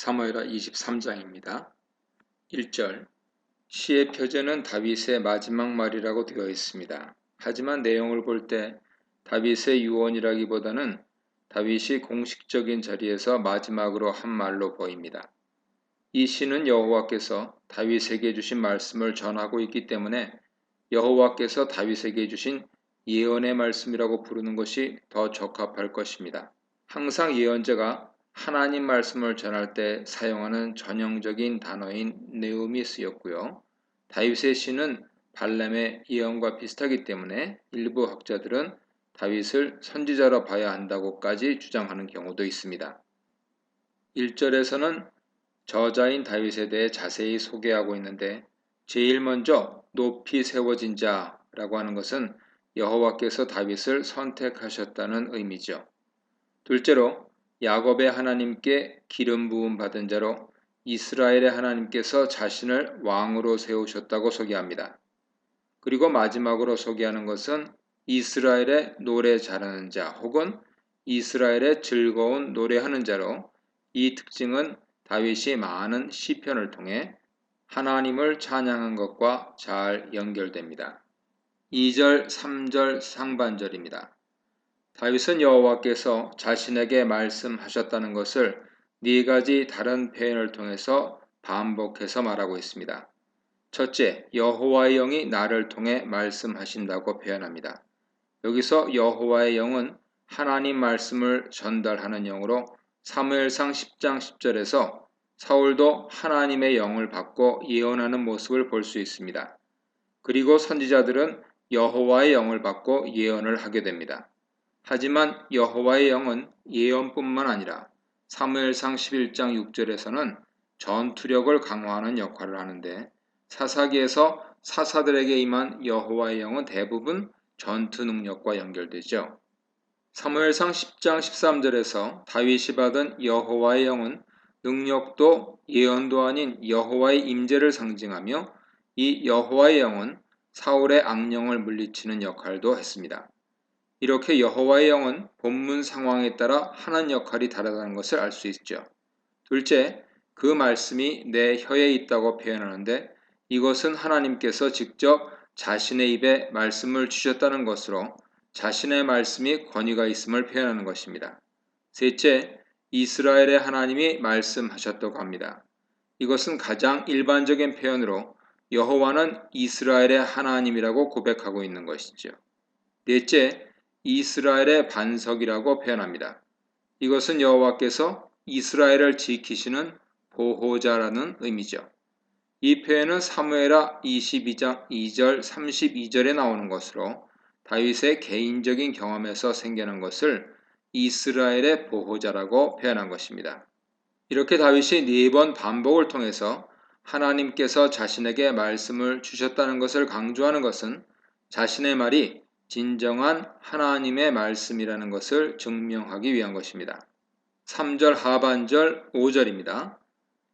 사무엘하 23장입니다. 1절 시의 표제는 다윗의 마지막 말이라고 되어 있습니다. 하지만 내용을 볼 때 다윗의 유언이라기보다는 다윗이 공식적인 자리에서 마지막으로 한 말로 보입니다. 이 시는 여호와께서 다윗에게 주신 말씀을 전하고 있기 때문에 여호와께서 다윗에게 주신 예언의 말씀이라고 부르는 것이 더 적합할 것입니다. 항상 예언자가 하나님 말씀을 전할 때 사용하는 전형적인 단어인 네움이 쓰였고요. 다윗의 시는 발람의 예언과 비슷하기 때문에 일부 학자들은 다윗을 선지자로 봐야 한다고까지 주장하는 경우도 있습니다. 1절에서는 저자인 다윗에 대해 자세히 소개하고 있는데 제일 먼저 높이 세워진 자라고 하는 것은 여호와께서 다윗을 선택하셨다는 의미죠. 둘째로 야곱의 하나님께 기름 부음 받은 자로 이스라엘의 하나님께서 자신을 왕으로 세우셨다고 소개합니다. 그리고 마지막으로 소개하는 것은 이스라엘의 노래 잘하는 자 혹은 이스라엘의 즐거운 노래하는 자로 이 특징은 다윗이 많은 시편을 통해 하나님을 찬양한 것과 잘 연결됩니다. 2절, 3절 상반절입니다. 다윗은 여호와께서 자신에게 말씀하셨다는 것을 네 가지 다른 표현을 통해서 반복해서 말하고 있습니다. 첫째, 여호와의 영이 나를 통해 말씀하신다고 표현합니다. 여기서 여호와의 영은 하나님 말씀을 전달하는 영으로 사무엘상 10장 10절에서 사울도 하나님의 영을 받고 예언하는 모습을 볼 수 있습니다. 그리고 선지자들은 여호와의 영을 받고 예언을 하게 됩니다. 하지만 여호와의 영은 예언뿐만 아니라 사무엘상 11장 6절에서는 전투력을 강화하는 역할을 하는데 사사기에서 사사들에게 임한 여호와의 영은 대부분 전투 능력과 연결되죠. 사무엘상 10장 13절에서 다윗이 받은 여호와의 영은 능력도 예언도 아닌 여호와의 임재를 상징하며 이 여호와의 영은 사울의 악령을 물리치는 역할도 했습니다. 이렇게 여호와의 영은 본문 상황에 따라 하는 역할이 다르다는 것을 알 수 있죠. 둘째, 그 말씀이 내 혀에 있다고 표현하는데 이것은 하나님께서 직접 자신의 입에 말씀을 주셨다는 것으로 자신의 말씀이 권위가 있음을 표현하는 것입니다. 셋째, 이스라엘의 하나님이 말씀하셨다고 합니다. 이것은 가장 일반적인 표현으로 여호와는 이스라엘의 하나님이라고 고백하고 있는 것이죠. 넷째, 이스라엘의 반석이라고 표현합니다. 이것은 여호와께서 이스라엘을 지키시는 보호자라는 의미죠. 이 표현은 사무엘하 22장 2절 32절에 나오는 것으로 다윗의 개인적인 경험에서 생겨난 것을 이스라엘의 보호자라고 표현한 것입니다. 이렇게 다윗이 4번 반복을 통해서 하나님께서 자신에게 말씀을 주셨다는 것을 강조하는 것은 자신의 말이 진정한 하나님의 말씀이라는 것을 증명하기 위한 것입니다. 3절 하반절 5절입니다.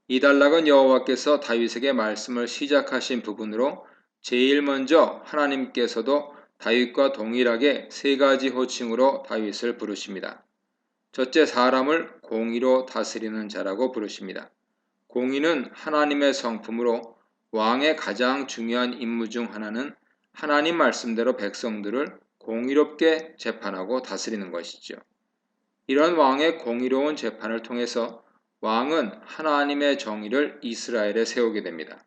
이 단락은 여호와께서 다윗에게 말씀을 시작하신 부분으로 제일 먼저 하나님께서도 다윗과 동일하게 3가지 호칭으로 다윗을 부르십니다. 첫째, 사람을 공의로 다스리는 자라고 부르십니다. 공의는 하나님의 성품으로 왕의 가장 중요한 임무 중 하나는 하나님 말씀대로 백성들을 공의롭게 재판하고 다스리는 것이죠. 이런 왕의 공의로운 재판을 통해서 왕은 하나님의 정의를 이스라엘에 세우게 됩니다.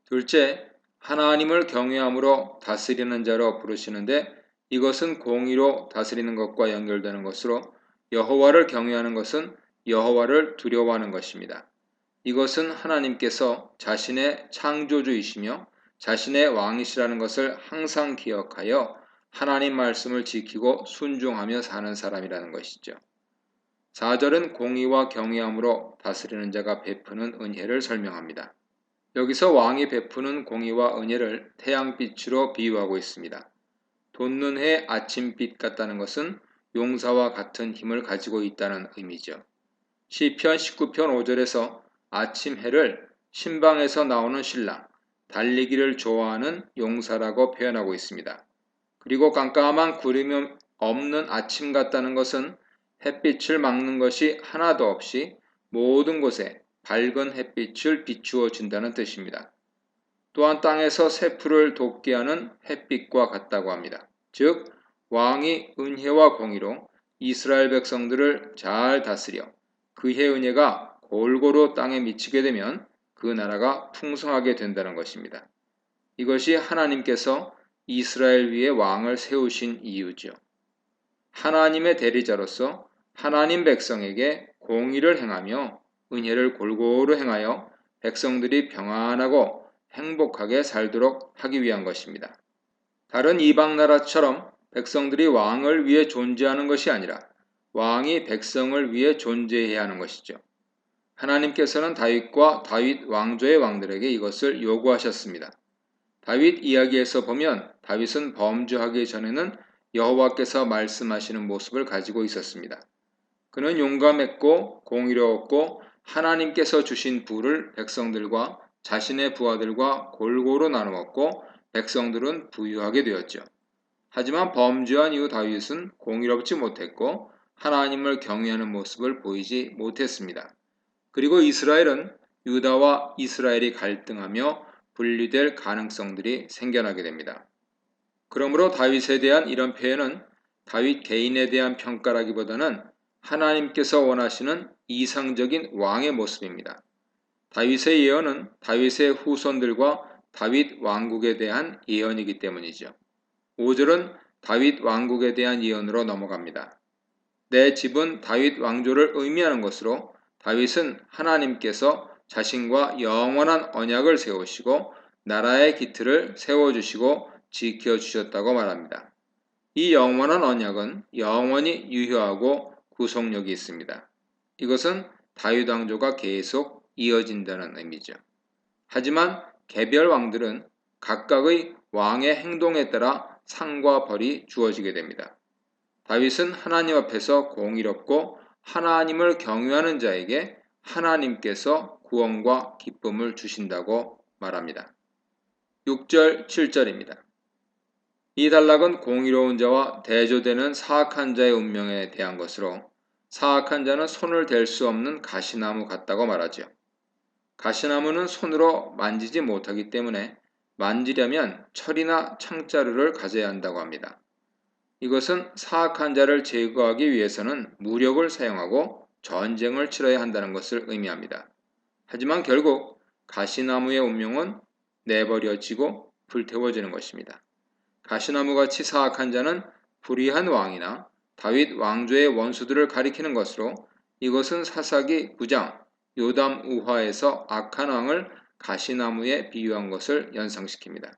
둘째, 하나님을 경외함으로 다스리는 자로 부르시는데 이것은 공의로 다스리는 것과 연결되는 것으로 여호와를 경외하는 것은 여호와를 두려워하는 것입니다. 이것은 하나님께서 자신의 창조주이시며 자신의 왕이시라는 것을 항상 기억하여 하나님 말씀을 지키고 순종하며 사는 사람이라는 것이죠. 4절은 공의와 경외함으로 다스리는 자가 베푸는 은혜를 설명합니다. 여기서 왕이 베푸는 공의와 은혜를 태양빛으로 비유하고 있습니다. 돋는 해 아침빛 같다는 것은 용사와 같은 힘을 가지고 있다는 의미죠. 시편 19편 5절에서 아침 해를 신방에서 나오는 신랑, 달리기를 좋아하는 용사라고 표현하고 있습니다. 그리고 깜깜한 구름이 없는 아침 같다는 것은 햇빛을 막는 것이 하나도 없이 모든 곳에 밝은 햇빛을 비추어 준다는 뜻입니다. 또한 땅에서 새 풀을 돋게 하는 햇빛과 같다고 합니다. 즉, 왕이 은혜와 공의로 이스라엘 백성들을 잘 다스려 그의 은혜가 골고루 땅에 미치게 되면 그 나라가 풍성하게 된다는 것입니다. 이것이 하나님께서 이스라엘 위에 왕을 세우신 이유죠. 하나님의 대리자로서 하나님 백성에게 공의를 행하며 은혜를 골고루 행하여 백성들이 평안하고 행복하게 살도록 하기 위한 것입니다. 다른 이방 나라처럼 백성들이 왕을 위해 존재하는 것이 아니라 왕이 백성을 위해 존재해야 하는 것이죠. 하나님께서는 다윗과 다윗 왕조의 왕들에게 이것을 요구하셨습니다. 다윗 이야기에서 보면 다윗은 범죄하기 전에는 여호와께서 말씀하시는 모습을 가지고 있었습니다. 그는 용감했고 공의로웠고 하나님께서 주신 부를 백성들과 자신의 부하들과 골고루 나누었고 백성들은 부유하게 되었죠. 하지만 범죄한 이후 다윗은 공의롭지 못했고 하나님을 경외하는 모습을 보이지 못했습니다. 그리고 이스라엘은 유다와 이스라엘이 갈등하며 분리될 가능성들이 생겨나게 됩니다. 그러므로 다윗에 대한 이런 표현은 다윗 개인에 대한 평가라기보다는 하나님께서 원하시는 이상적인 왕의 모습입니다. 다윗의 예언은 다윗의 후손들과 다윗 왕국에 대한 예언이기 때문이죠. 5절은 다윗 왕국에 대한 예언으로 넘어갑니다. 내 집은 다윗 왕조를 의미하는 것으로 다윗은 하나님께서 자신과 영원한 언약을 세우시고 나라의 기틀을 세워주시고 지켜주셨다고 말합니다. 이 영원한 언약은 영원히 유효하고 구속력이 있습니다. 이것은 다윗 왕조가 계속 이어진다는 의미죠. 하지만 개별 왕들은 각각의 왕의 행동에 따라 상과 벌이 주어지게 됩니다. 다윗은 하나님 앞에서 공의롭고 하나님을 경외하는 자에게 하나님께서 구원과 기쁨을 주신다고 말합니다. 6절, 7절입니다. 이 단락은 공의로운 자와 대조되는 사악한 자의 운명에 대한 것으로 사악한 자는 손을 댈 수 없는 가시나무 같다고 말하죠. 가시나무는 손으로 만지지 못하기 때문에 만지려면 철이나 창자루를 가져야 한다고 합니다. 이것은 사악한 자를 제거하기 위해서는 무력을 사용하고 전쟁을 치러야 한다는 것을 의미합니다. 하지만 결국 가시나무의 운명은 내버려지고 불태워지는 것입니다. 가시나무같이 사악한 자는 불의한 왕이나 다윗 왕조의 원수들을 가리키는 것으로 이것은 사사기 9장 요담 우화에서 악한 왕을 가시나무에 비유한 것을 연상시킵니다.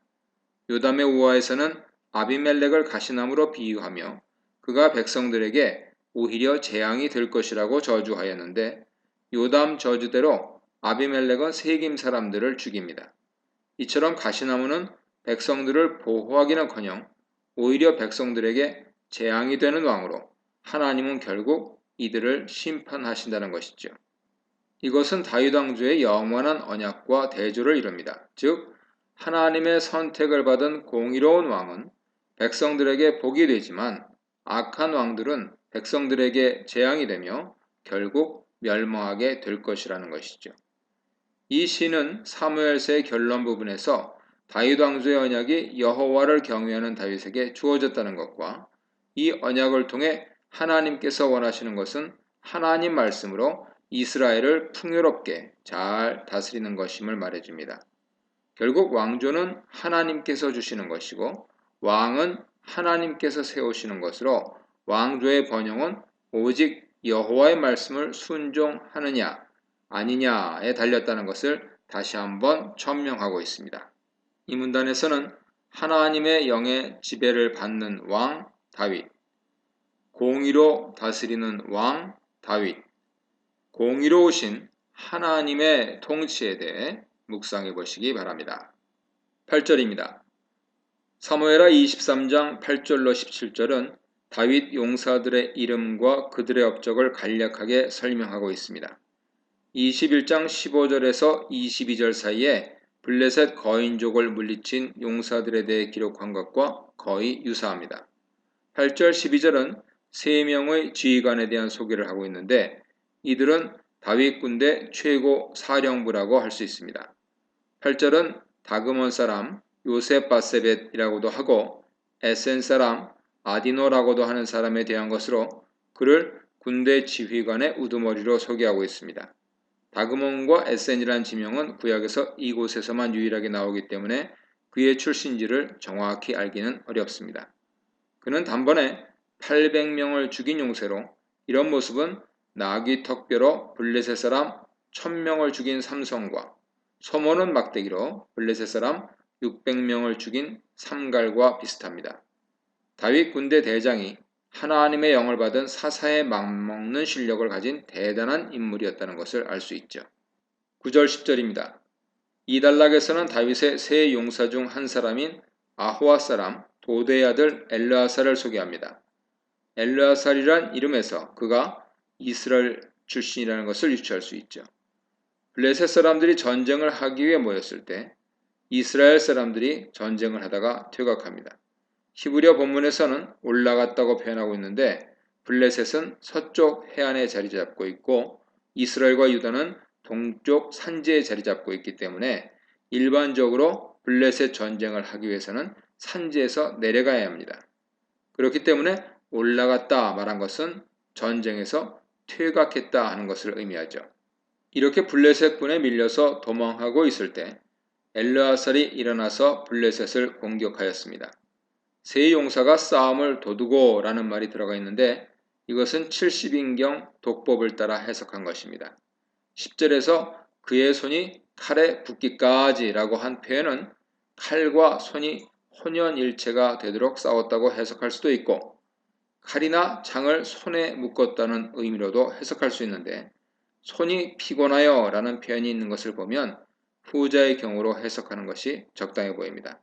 요담의 우화에서는 아비멜렉을 가시나무로 비유하며 그가 백성들에게 오히려 재앙이 될 것이라고 저주하였는데 요담 저주대로 아비멜렉은 세김 사람들을 죽입니다. 이처럼 가시나무는 백성들을 보호하기는커녕 오히려 백성들에게 재앙이 되는 왕으로 하나님은 결국 이들을 심판하신다는 것이죠. 이것은 다윗 왕조의 영원한 언약과 대조를 이룹니다. 즉 하나님의 선택을 받은 공의로운 왕은 백성들에게 복이 되지만 악한 왕들은 백성들에게 재앙이 되며 결국 멸망하게 될 것이라는 것이죠. 이 시는 사무엘서의 결론 부분에서 다윗 왕조의 언약이 여호와를 경외하는 다윗에게 주어졌다는 것과 이 언약을 통해 하나님께서 원하시는 것은 하나님 말씀으로 이스라엘을 풍요롭게 잘 다스리는 것임을 말해줍니다. 결국 왕조는 하나님께서 주시는 것이고 왕은 하나님께서 세우시는 것으로 왕조의 번영은 오직 여호와의 말씀을 순종하느냐 아니냐에 달렸다는 것을 다시 한번 천명하고 있습니다. 이 문단에서는 하나님의 영의 지배를 받는 왕 다윗, 공의로 다스리는 왕 다윗, 공의로우신 하나님의 통치에 대해 묵상해 보시기 바랍니다. 8절입니다. 사무엘하 23장 8절로 17절은 다윗 용사들의 이름과 그들의 업적을 간략하게 설명하고 있습니다. 21장 15절에서 22절 사이에 블레셋 거인족을 물리친 용사들에 대해 기록한 것과 거의 유사합니다. 8절 12절은 3명의 지휘관에 대한 소개를 하고 있는데 이들은 다윗 군대 최고 사령부라고 할 수 있습니다. 8절은 다그몬 사람 요셉 바세벳이라고도 하고 에센 사람 아디노라고도 하는 사람에 대한 것으로 그를 군대 지휘관의 우두머리로 소개하고 있습니다. 다그몬과 에센이란 지명은 구약에서 이곳에서만 유일하게 나오기 때문에 그의 출신지를 정확히 알기는 어렵습니다. 그는 단번에 800명을 죽인 용세로 이런 모습은 나귀 턱뼈로 블레셋 사람 1000명을 죽인 삼손과 소모는 막대기로 블레셋 사람 600명을 죽인 삼갈과 비슷합니다. 다윗 군대 대장이 하나님의 영을 받은 사사에 맞먹는 실력을 가진 대단한 인물이었다는 것을 알 수 있죠. 9절 10절입니다. 이 단락에서는 다윗의 세 용사 중 한 사람인 아호와 사람 도대의 아들 엘르아살을 소개합니다. 엘르아살이란 이름에서 그가 이스라엘 출신이라는 것을 유추할 수 있죠. 블레셋 사람들이 전쟁을 하기 위해 모였을 때 이스라엘 사람들이 전쟁을 하다가 퇴각합니다. 히브리어 본문에서는 올라갔다고 표현하고 있는데 블레셋은 서쪽 해안에 자리 잡고 있고 이스라엘과 유다는 동쪽 산지에 자리 잡고 있기 때문에 일반적으로 블레셋 전쟁을 하기 위해서는 산지에서 내려가야 합니다. 그렇기 때문에 올라갔다 말한 것은 전쟁에서 퇴각했다 하는 것을 의미하죠. 이렇게 블레셋군에 밀려서 도망하고 있을 때 엘르아살이 일어나서 블레셋을 공격하였습니다. 세 용사가 싸움을 도두고 라는 말이 들어가 있는데 이것은 70인경 독법을 따라 해석한 것입니다. 10절에서 그의 손이 칼에 붙기까지 라고 한 표현은 칼과 손이 혼연일체가 되도록 싸웠다고 해석할 수도 있고 칼이나 창을 손에 묶었다는 의미로도 해석할 수 있는데 손이 피곤하여 라는 표현이 있는 것을 보면 후자의 경우로 해석하는 것이 적당해 보입니다.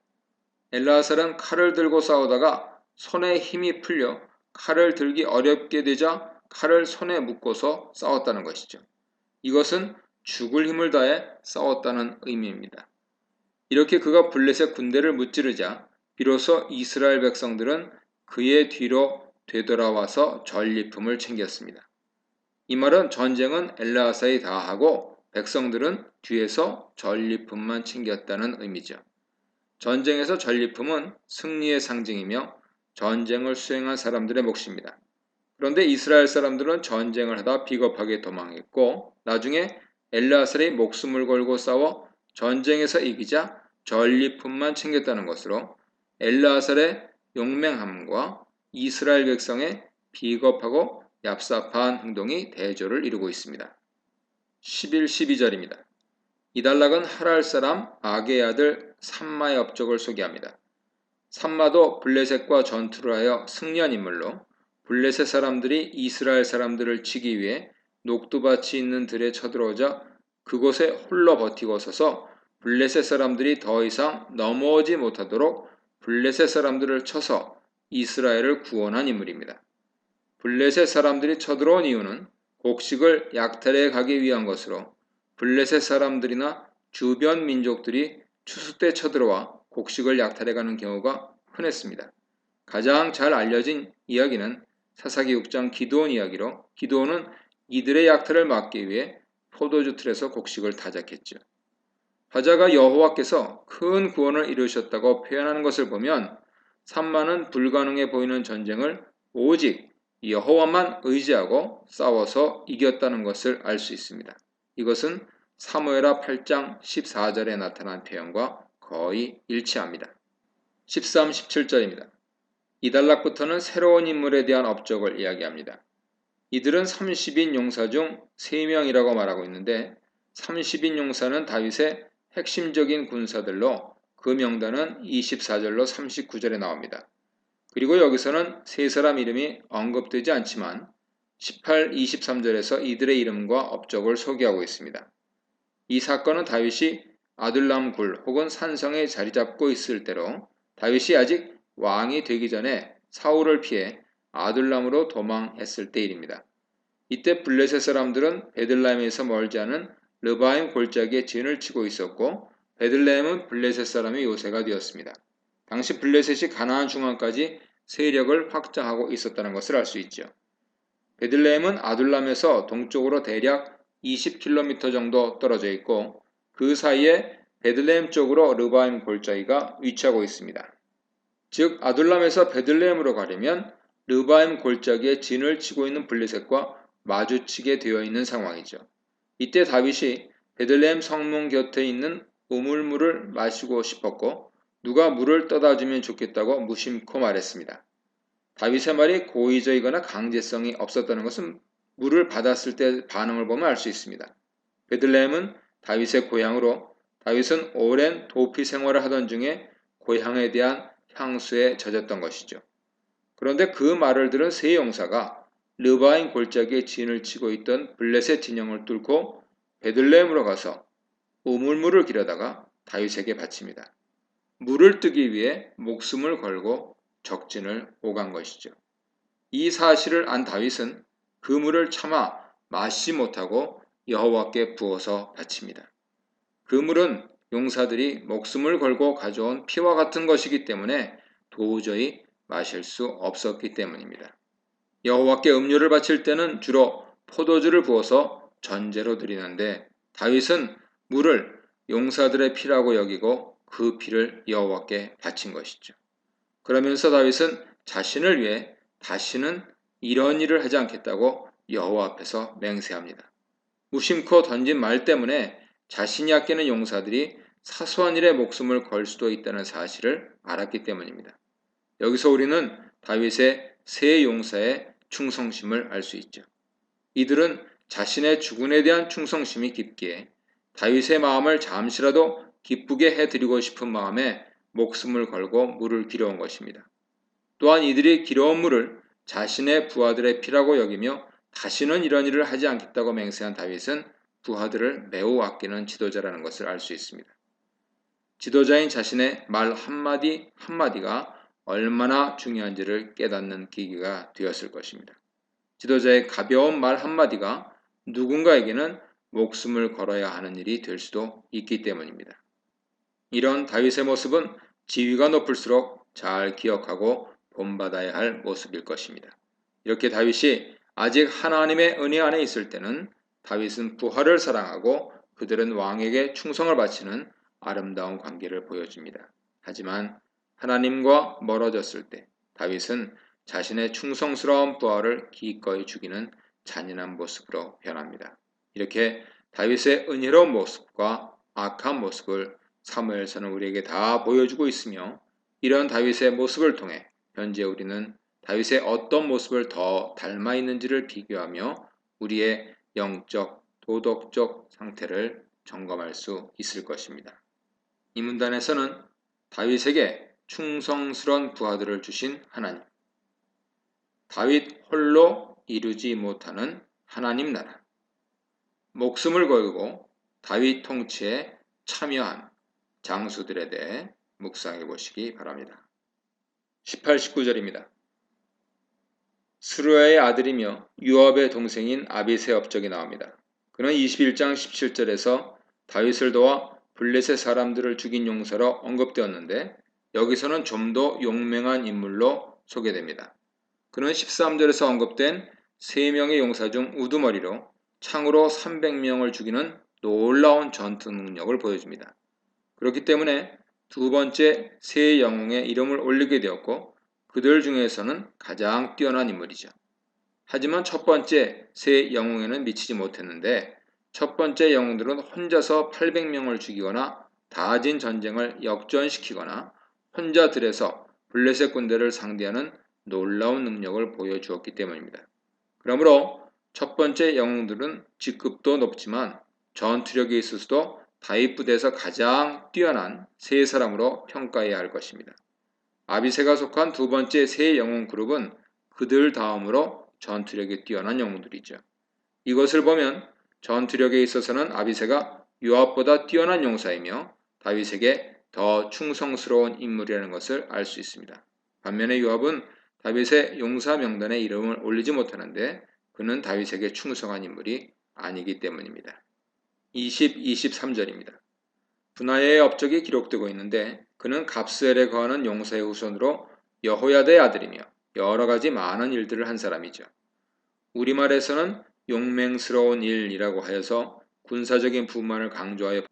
엘르아살은 칼을 들고 싸우다가 손에 힘이 풀려 칼을 들기 어렵게 되자 칼을 손에 묶어서 싸웠다는 것이죠. 이것은 죽을 힘을 다해 싸웠다는 의미입니다. 이렇게 그가 블레셋 군대를 무찌르자 비로소 이스라엘 백성들은 그의 뒤로 되돌아와서 전리품을 챙겼습니다. 이 말은 전쟁은 엘르아살이 다 하고 백성들은 뒤에서 전리품만 챙겼다는 의미죠. 전쟁에서 전리품은 승리의 상징이며 전쟁을 수행한 사람들의 몫입니다. 그런데 이스라엘 사람들은 전쟁을 하다 비겁하게 도망했고 나중에 엘르아살이 목숨을 걸고 싸워 전쟁에서 이기자 전리품만 챙겼다는 것으로 엘르아살의 용맹함과 이스라엘 백성의 비겁하고 얍삽한 행동이 대조를 이루고 있습니다. 11, 12절입니다. 이 단락은 하랄 사람 아게의 아들 삼마의 업적을 소개합니다. 삼마도 블레셋과 전투를 하여 승리한 인물로 블레셋 사람들이 이스라엘 사람들을 치기 위해 녹두밭이 있는 들에 쳐들어오자 그곳에 홀로 버티고 서서 블레셋 사람들이 더 이상 넘어오지 못하도록 블레셋 사람들을 쳐서 이스라엘을 구원한 인물입니다. 블레셋 사람들이 쳐들어온 이유는 곡식을 약탈해 가기 위한 것으로 블레셋 사람들이나 주변 민족들이 추수 때 쳐들어와 곡식을 약탈해가는 경우가 흔했습니다. 가장 잘 알려진 이야기는 사사기 6장 기드온 이야기로 기드온은 이들의 약탈을 막기 위해 포도주 틀에서 곡식을 타작했죠. 화자가 여호와께서 큰 구원을 이루셨다고 표현하는 것을 보면 삼마는 불가능해 보이는 전쟁을 오직 여호와만 의지하고 싸워서 이겼다는 것을 알 수 있습니다. 이것은 사무엘하 8장 14절에 나타난 표현과 거의 일치합니다. 13, 17절입니다. 이 단락부터는 새로운 인물에 대한 업적을 이야기합니다. 이들은 30인 용사 중 3명이라고 말하고 있는데 30인 용사는 다윗의 핵심적인 군사들로 그 명단은 24절로 39절에 나옵니다. 그리고 여기서는 세 사람 이름이 언급되지 않지만 18, 23절에서 이들의 이름과 업적을 소개하고 있습니다. 이 사건은 다윗이 아둘람 굴 혹은 산성에 자리 잡고 있을 때로 다윗이 아직 왕이 되기 전에 사울을 피해 아둘람으로 도망했을 때 일입니다. 이때 블레셋 사람들은 베들레헴에서 멀지 않은 르바임 골짜기에 진을 치고 있었고 베들레헴은 블레셋 사람의 요새가 되었습니다. 당시 블레셋이 가나안 중앙까지 세력을 확장하고 있었다는 것을 알 수 있죠. 베들레헴은 아둘람에서 동쪽으로 대략 20km 정도 떨어져 있고 그 사이에 베들레헴 쪽으로 르바임 골짜기가 위치하고 있습니다. 즉 아둘람에서 베들레헴으로 가려면 르바임 골짜기에 진을 치고 있는 블레셋과 마주치게 되어 있는 상황이죠. 이때 다윗이 베들레헴 성문 곁에 있는 우물물을 마시고 싶었고 누가 물을 떠다 주면 좋겠다고 무심코 말했습니다. 다윗의 말이 고의적이거나 강제성이 없었다는 것은 물을 받았을 때 반응을 보면 알 수 있습니다. 베들레헴은 다윗의 고향으로 다윗은 오랜 도피 생활을 하던 중에 고향에 대한 향수에 젖었던 것이죠. 그런데 그 말을 들은 세 용사가 르바임 골짜기에 진을 치고 있던 블레셋 진영을 뚫고 베들레헴으로 가서 우물물을 기려다가 다윗에게 바칩니다. 물을 뜨기 위해 목숨을 걸고 적진을 오간 것이죠. 이 사실을 안 다윗은 그 물을 차마 마시지 못하고 여호와께 부어서 바칩니다. 그 물은 용사들이 목숨을 걸고 가져온 피와 같은 것이기 때문에 도저히 마실 수 없었기 때문입니다. 여호와께 음료를 바칠 때는 주로 포도주를 부어서 전제로 드리는데 다윗은 물을 용사들의 피라고 여기고 그 피를 여호와께 바친 것이죠. 그러면서 다윗은 자신을 위해 다시는 이런 일을 하지 않겠다고 여호와 앞에서 맹세합니다. 무심코 던진 말 때문에 자신이 아끼는 용사들이 사소한 일에 목숨을 걸 수도 있다는 사실을 알았기 때문입니다. 여기서 우리는 다윗의 세 용사의 충성심을 알 수 있죠. 이들은 자신의 주군에 대한 충성심이 깊기에 다윗의 마음을 잠시라도 기쁘게 해드리고 싶은 마음에 목숨을 걸고 물을 길어온 것입니다. 또한 이들이 길어온 물을 자신의 부하들의 피라고 여기며 다시는 이런 일을 하지 않겠다고 맹세한 다윗은 부하들을 매우 아끼는 지도자라는 것을 알 수 있습니다. 지도자인 자신의 말 한마디 한마디가 얼마나 중요한지를 깨닫는 계기가 되었을 것입니다. 지도자의 가벼운 말 한마디가 누군가에게는 목숨을 걸어야 하는 일이 될 수도 있기 때문입니다. 이런 다윗의 모습은 지위가 높을수록 잘 기억하고 본받아야 할 모습일 것입니다. 이렇게 다윗이 아직 하나님의 은혜 안에 있을 때는 다윗은 부하를 사랑하고 그들은 왕에게 충성을 바치는 아름다운 관계를 보여줍니다. 하지만 하나님과 멀어졌을 때 다윗은 자신의 충성스러운 부하를 기꺼이 죽이는 잔인한 모습으로 변합니다. 이렇게 다윗의 은혜로운 모습과 악한 모습을 사무엘서는 우리에게 다 보여주고 있으며 이런 다윗의 모습을 통해 현재 우리는 다윗의 어떤 모습을 더 닮아 있는지를 비교하며 우리의 영적, 도덕적 상태를 점검할 수 있을 것입니다. 이 문단에서는 다윗에게 충성스러운 부하들을 주신 하나님, 다윗 홀로 이루지 못하는 하나님 나라, 목숨을 걸고 다윗 통치에 참여한 장수들에 대해 묵상해 보시기 바랍니다. 18, 19절입니다. 스루야의 아들이며 요압의 동생인 아비새 업적이 나옵니다. 그는 21장 17절에서 다윗을 도와 블레셋 사람들을 죽인 용사로 언급되었는데 여기서는 좀 더 용맹한 인물로 소개됩니다. 그는 13절에서 언급된 3명의 용사 중 우두머리로 창으로 300명을 죽이는 놀라운 전투 능력을 보여줍니다. 그렇기 때문에 두 번째 세 영웅의 이름을 올리게 되었고 그들 중에서는 가장 뛰어난 인물이죠. 하지만 첫 번째 세 영웅에는 미치지 못했는데 첫 번째 영웅들은 혼자서 800명을 죽이거나 다진 전쟁을 역전시키거나 혼자 들에서 블레셋 군대를 상대하는 놀라운 능력을 보여주었기 때문입니다. 그러므로 첫 번째 영웅들은 직급도 높지만 전투력에 있어서도 다윗 부대에서 가장 뛰어난 세 사람으로 평가해야 할 것입니다. 아비새가 속한 두 번째 세 영웅 그룹은 그들 다음으로 전투력이 뛰어난 영웅들이죠. 이것을 보면 전투력에 있어서는 아비새가 요압보다 뛰어난 용사이며 다윗에게 더 충성스러운 인물이라는 것을 알 수 있습니다. 반면에 요압은 다윗의 용사 명단에 이름을 올리지 못하는데 그는 다윗에게 충성한 인물이 아니기 때문입니다. 20, 23절입니다. 분하야의 업적이 기록되고 있는데 그는 갑스엘에 거하는 용사의 후손으로 여호야다의 아들이며 여러 가지 많은 일들을 한 사람이죠. 우리말에서는 용맹스러운 일이라고 하여서 군사적인 부만을 강조하여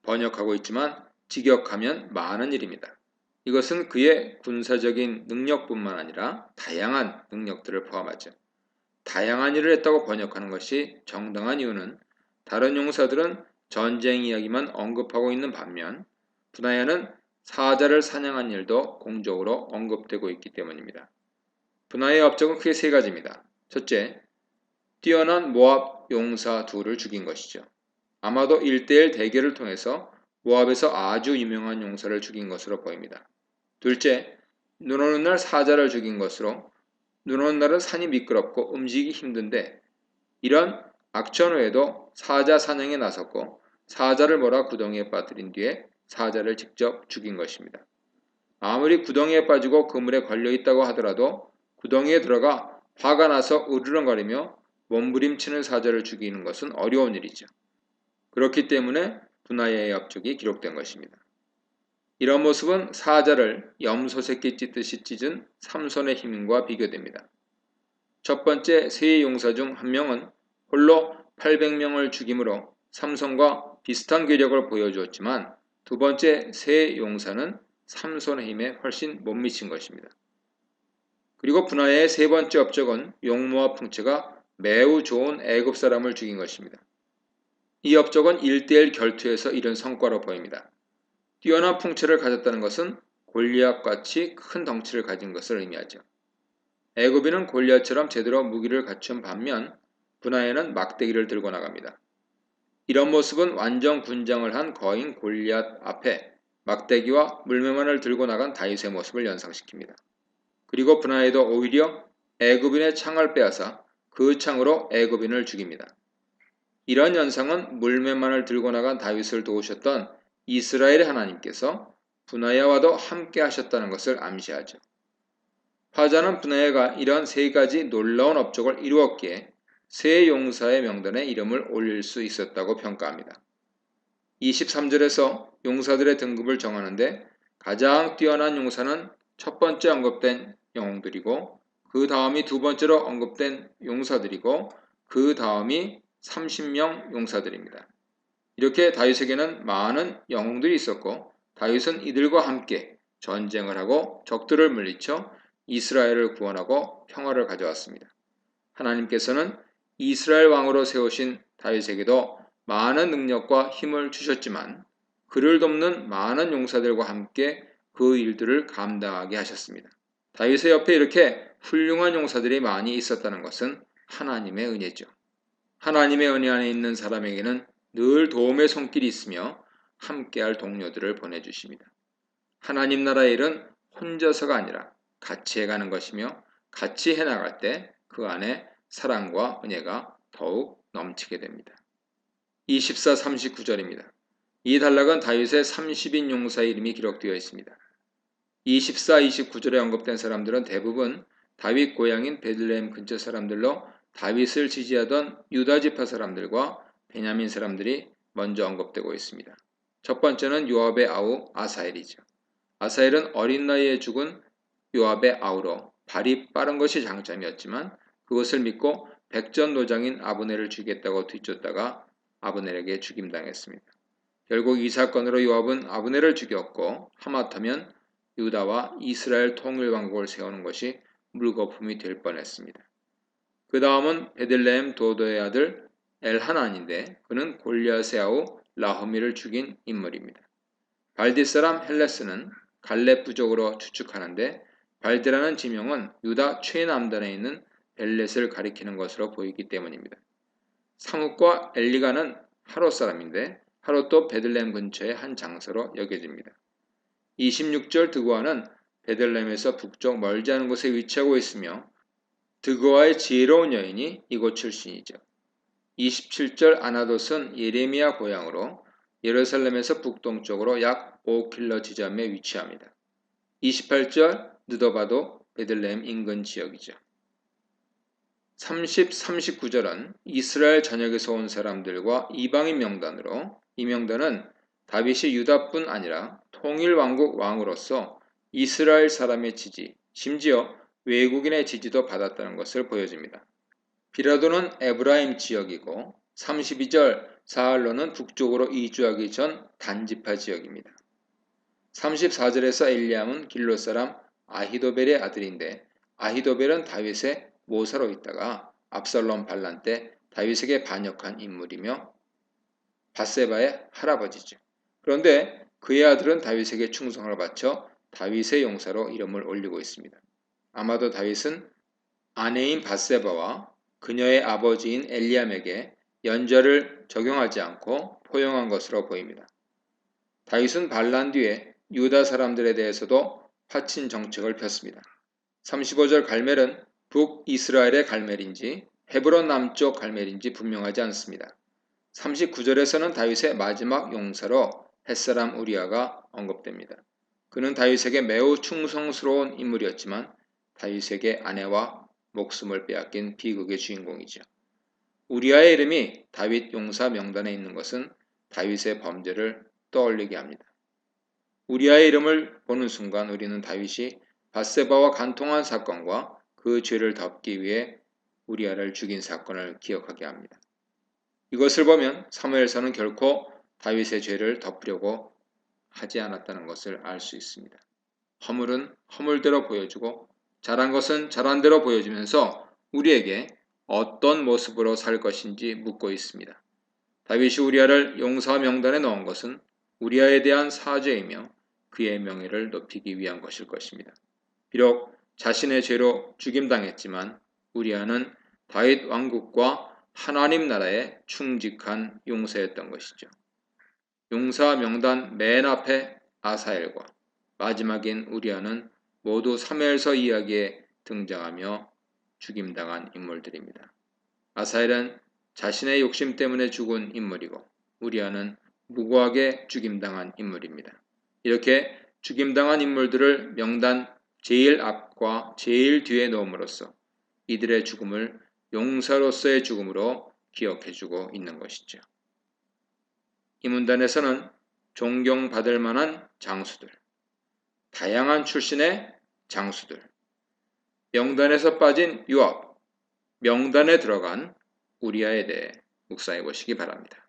번역하고 있지만 직역하면 많은 일입니다. 이것은 그의 군사적인 능력뿐만 아니라 다양한 능력들을 포함하죠. 다양한 일을 했다고 번역하는 것이 정당한 이유는 다른 용사들은 전쟁 이야기만 언급하고 있는 반면 브나야는 사자를 사냥한 일도 공적으로 언급되고 있기 때문입니다. 브나야의 업적은 크게 세 가지입니다. 첫째, 뛰어난 모압 용사 둘을 죽인 것이죠. 아마도 1대1 대결을 통해서 모압에서 아주 유명한 용사를 죽인 것으로 보입니다. 둘째, 눈 오는 날 사자를 죽인 것으로 눈 오는 날은 산이 미끄럽고 움직이기 힘든데 이런 악천 후에도 사자 사냥에 나섰고 사자를 몰아 구덩이에 빠뜨린 뒤에 사자를 직접 죽인 것입니다. 아무리 구덩이에 빠지고 그물에 걸려 있다고 하더라도 구덩이에 들어가 화가 나서 으르렁거리며 몸부림치는 사자를 죽이는 것은 어려운 일이죠. 그렇기 때문에 브나야의 업적이 기록된 것입니다. 이런 모습은 사자를 염소 새끼 찢듯이 찢은 삼손의 힘과 비교됩니다. 첫 번째 세 용사 중 한 명은 홀로 800명을 죽임으로 삼손과 비슷한 괴력을 보여주었지만 두 번째 세 용사는 삼손의 힘에 훨씬 못 미친 것입니다. 그리고 브나야의 세 번째 업적은 용모와 풍채가 매우 좋은 애굽 사람을 죽인 것입니다. 이 업적은 1대1 결투에서 이룬 성과로 보입니다. 뛰어난 풍채를 가졌다는 것은 골리앗같이 큰 덩치를 가진 것을 의미하죠. 애굽인은 골리앗처럼 제대로 무기를 갖춘 반면 브나야는 막대기를 들고 나갑니다. 이런 모습은 완전 군장을 한 거인 골리앗 앞에 막대기와 물매만을 들고 나간 다윗의 모습을 연상시킵니다. 그리고 브나야도 오히려 애굽인의 창을 빼앗아 그 창으로 애굽인을 죽입니다. 이런 연상은 물매만을 들고 나간 다윗을 도우셨던 이스라엘의 하나님께서 브나야와도 함께 하셨다는 것을 암시하죠. 화자는 브나야가 이런 세 가지 놀라운 업적을 이루었기에 세 용사의 명단에 이름을 올릴 수 있었다고 평가합니다. 23절에서 용사들의 등급을 정하는데 가장 뛰어난 용사는 첫 번째 언급된 영웅들이고 그 다음이 두 번째로 언급된 용사들이고 그 다음이 30명 용사들입니다. 이렇게 다윗에게는 많은 영웅들이 있었고 다윗은 이들과 함께 전쟁을 하고 적들을 물리쳐 이스라엘을 구원하고 평화를 가져왔습니다. 하나님께서는 이스라엘 왕으로 세우신 다윗에게도 많은 능력과 힘을 주셨지만 그를 돕는 많은 용사들과 함께 그 일들을 감당하게 하셨습니다. 다윗의 옆에 이렇게 훌륭한 용사들이 많이 있었다는 것은 하나님의 은혜죠. 하나님의 은혜 안에 있는 사람에게는 늘 도움의 손길이 있으며 함께할 동료들을 보내주십니다. 하나님 나라의 일은 혼자서가 아니라 같이 해가는 것이며 같이 해나갈 때 그 안에 사랑과 은혜가 더욱 넘치게 됩니다. 24, 39절입니다. 이 단락은 다윗의 30인 용사의 이름이 기록되어 있습니다. 24, 29절에 언급된 사람들은 대부분 다윗 고향인 베들레헴 근처 사람들로 다윗을 지지하던 유다 지파 사람들과 베냐민 사람들이 먼저 언급되고 있습니다. 첫 번째는 요압의 아우 아사엘이죠. 아사엘은 어린 나이에 죽은 요압의 아우로 발이 빠른 것이 장점이었지만 그것을 믿고 백전노장인 아브넬을 죽이겠다고 뒤쫓다가 아브넬에게 죽임당했습니다. 결국 이 사건으로 요압은 아브넬을 죽였고 하마터면 유다와 이스라엘 통일왕국을 세우는 것이 물거품이 될 뻔했습니다. 그 다음은 베들레헴 도도의 아들 엘하난인데 그는 골리앗의 아우 라흐미를 죽인 인물입니다. 발디 사람 헬레스는 갈렙 부족으로 추측하는데 발디라는 지명은 유다 최남단에 있는 벨렛을 가리키는 것으로 보이기 때문입니다. 사뭇과 엘리가는 하롯 사람인데 하롯도 베들레헴 근처의 한 장소로 여겨집니다. 26절 드고아는 베들레헴에서 북쪽 멀지 않은 곳에 위치하고 있으며 드고아의 지혜로운 여인이 이곳 출신이죠. 27절 아나돗은 예레미야 고향으로 예루살렘에서 북동쪽으로 약 5km 지점에 위치합니다. 28절 느도바도 베들레헴 인근 지역이죠. 30, 39절은 이스라엘 전역에서 온 사람들과 이방인 명단으로 이 명단은 다윗이 유다뿐 아니라 통일왕국 왕으로서 이스라엘 사람의 지지, 심지어 외국인의 지지도 받았다는 것을 보여줍니다. 비라도는 에브라임 지역이고 32절 사알로는 북쪽으로 이주하기 전 단지파 지역입니다. 34절에서 엘리암은 길롯 사람 아히도벨의 아들인데 아히도벨은 다윗의 모사로 있다가 압살롬 반란 때 다윗에게 반역한 인물이며 밧세바의 할아버지죠. 그런데 그의 아들은 다윗에게 충성을 바쳐 다윗의 용사로 이름을 올리고 있습니다. 아마도 다윗은 아내인 밧세바와 그녀의 아버지인 엘리암에게 연좌를 적용하지 않고 포용한 것으로 보입니다. 다윗은 반란 뒤에 유다 사람들에 대해서도 파친 정책을 폈습니다. 35절 갈멜은 북이스라엘의 갈멜인지 헤브론 남쪽 갈멜인지 분명하지 않습니다. 39절에서는 다윗의 마지막 용사로 햇사람 우리아가 언급됩니다. 그는 다윗에게 매우 충성스러운 인물이었지만 다윗에게 아내와 목숨을 빼앗긴 비극의 주인공이죠. 우리아의 이름이 다윗 용사 명단에 있는 것은 다윗의 범죄를 떠올리게 합니다. 우리아의 이름을 보는 순간 우리는 다윗이 밧세바와 간통한 사건과 그 죄를 덮기 위해 우리아를 죽인 사건을 기억하게 합니다. 이것을 보면 사무엘서는 결코 다윗의 죄를 덮으려고 하지 않았다는 것을 알 수 있습니다. 허물은 허물대로 보여주고 잘한 것은 잘한 대로 보여주면서 우리에게 어떤 모습으로 살 것인지 묻고 있습니다. 다윗이 우리아를 용사 명단에 넣은 것은 우리아에 대한 사죄이며 그의 명예를 높이기 위한 것일 것입니다. 비록 자신의 죄로 죽임당했지만 우리아는 다윗 왕국과 하나님 나라에 충직한 용사였던 것이죠. 용사 명단 맨 앞에 아사엘과 마지막인 우리아는 모두 사무엘서 이야기에 등장하며 죽임당한 인물들입니다. 아사엘은 자신의 욕심 때문에 죽은 인물이고 우리아는 무고하게 죽임당한 인물입니다. 이렇게 죽임당한 인물들을 명단 제일 앞과 제일 뒤에 넣음으로써 이들의 죽음을 용사로서의 죽음으로 기억해주고 있는 것이죠. 이 문단에서는 존경받을 만한 장수들, 다양한 출신의 장수들, 명단에서 빠진 요압, 명단에 들어간 우리아에 대해 묵상해 보시기 바랍니다.